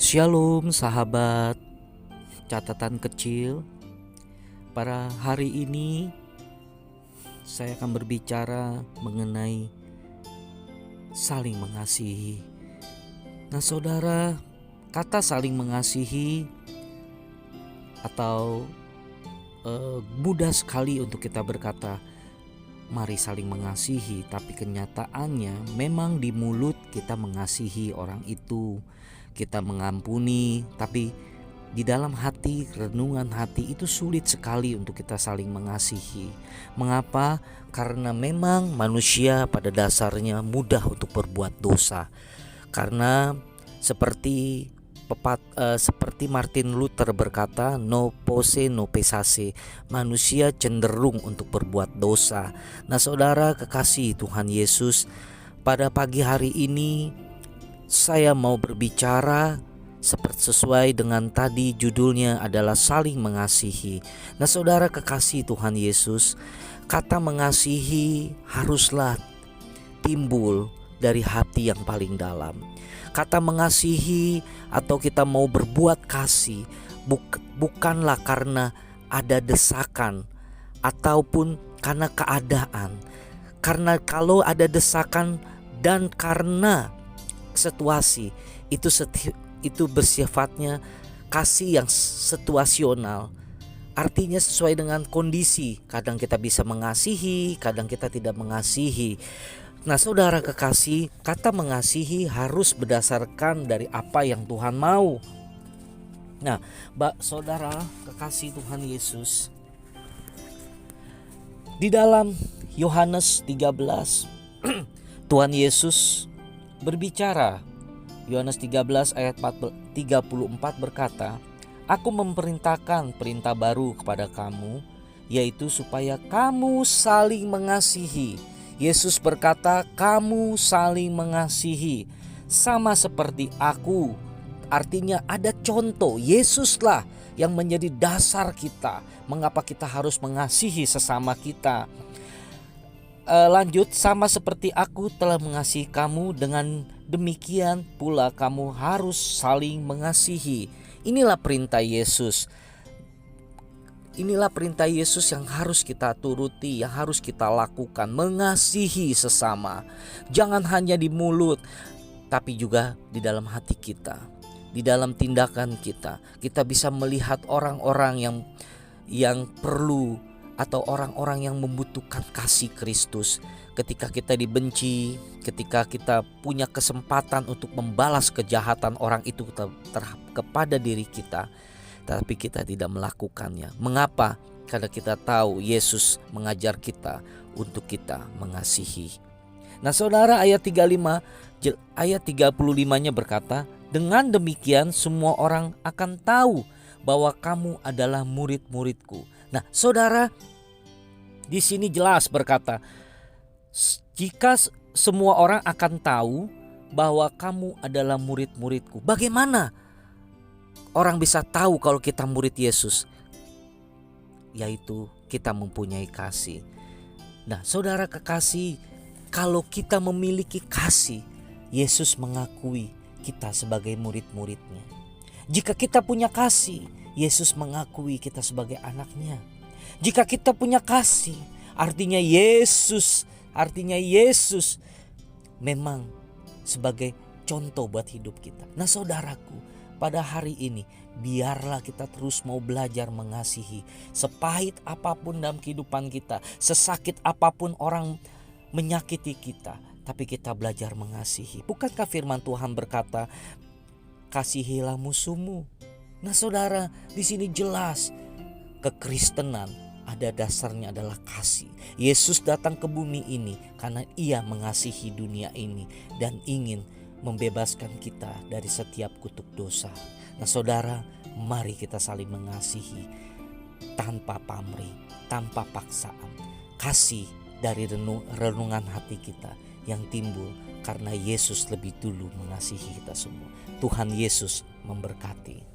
Shalom sahabat, catatan kecil. Pada hari ini saya akan berbicara mengenai saling mengasihi. Nah saudara, kata saling mengasihi atau mudah sekali untuk kita berkata mari saling mengasihi, tapi kenyataannya memang di mulut kita mengasihi orang itu, kita mengampuni, tapi di dalam hati, renungan hati itu sulit sekali untuk kita saling mengasihi. Mengapa? Karena memang manusia pada dasarnya mudah untuk berbuat dosa. Karena seperti Martin Luther berkata, no posse no pesase, manusia cenderung untuk berbuat dosa. Nah saudara kekasih Tuhan Yesus, pada pagi hari ini saya mau berbicara sesuai dengan tadi judulnya adalah saling mengasihi. Nah saudara kekasih Tuhan Yesus, kata mengasihi haruslah timbul dari hati yang paling dalam. Kata mengasihi atau kita mau berbuat kasih bukanlah karena ada desakan ataupun karena keadaan. Karena kalau ada desakan dan karena situasi itu bersifatnya kasih yang situasional. Artinya sesuai dengan kondisi. Kadang kita bisa mengasihi, kadang kita tidak mengasihi. Nah saudara kekasih, kata mengasihi harus berdasarkan dari apa yang Tuhan mau. Nah saudara kekasih Tuhan Yesus, di dalam Yohanes 13 Tuhan Yesus berbicara. Yohanes 13 ayat 34 berkata, Aku memerintahkan perintah baru kepada kamu, yaitu supaya kamu saling mengasihi. Yesus berkata, kamu saling mengasihi sama seperti aku. Artinya ada contoh, Yesuslah yang menjadi dasar kita. Mengapa kita harus mengasihi sesama kita? Lanjut, sama seperti aku telah mengasihi kamu, dengan demikian pula kamu harus saling mengasihi. Inilah perintah Yesus. Inilah perintah Yesus yang harus kita turuti, yang harus kita lakukan, mengasihi sesama. Jangan hanya di mulut, tapi juga di dalam hati kita, di dalam tindakan kita. Kita bisa melihat orang-orang yang perlu atau orang-orang yang membutuhkan kasih Kristus. Ketika kita dibenci, ketika kita punya kesempatan untuk membalas kejahatan orang itu kepada diri kita, tapi kita tidak melakukannya. Mengapa? Karena kita tahu Yesus mengajar kita untuk kita mengasihi. Nah saudara, ayat 35-nya berkata, dengan demikian semua orang akan tahu bahwa kamu adalah murid-muridku. Nah saudara, di sini jelas berkata, jika semua orang akan tahu bahwa kamu adalah murid-muridku. Bagaimana orang bisa tahu kalau kita murid Yesus? Yaitu kita mempunyai kasih. Nah saudara kekasih, kalau kita memiliki kasih, Yesus mengakui kita sebagai murid-muridnya. Jika kita punya kasih, Yesus mengakui kita sebagai anaknya. Jika kita punya kasih, artinya Yesus memang sebagai contoh buat hidup kita. Nah saudaraku, pada hari ini biarlah kita terus mau belajar mengasihi. Sepahit apapun dalam kehidupan kita, sesakit apapun orang menyakiti kita, tapi kita belajar mengasihi. Bukankah firman Tuhan berkata, kasihilah musuhmu? Nah saudara, di sini jelas kekristenan ada dasarnya adalah kasih. Yesus datang ke bumi ini karena Ia mengasihi dunia ini dan ingin membebaskan kita dari setiap kutuk dosa. Nah saudara, mari kita saling mengasihi tanpa pamrih, tanpa paksaan. Kasih dari renungan hati kita yang timbul karena Yesus lebih dulu mengasihi kita semua. Tuhan Yesus memberkati.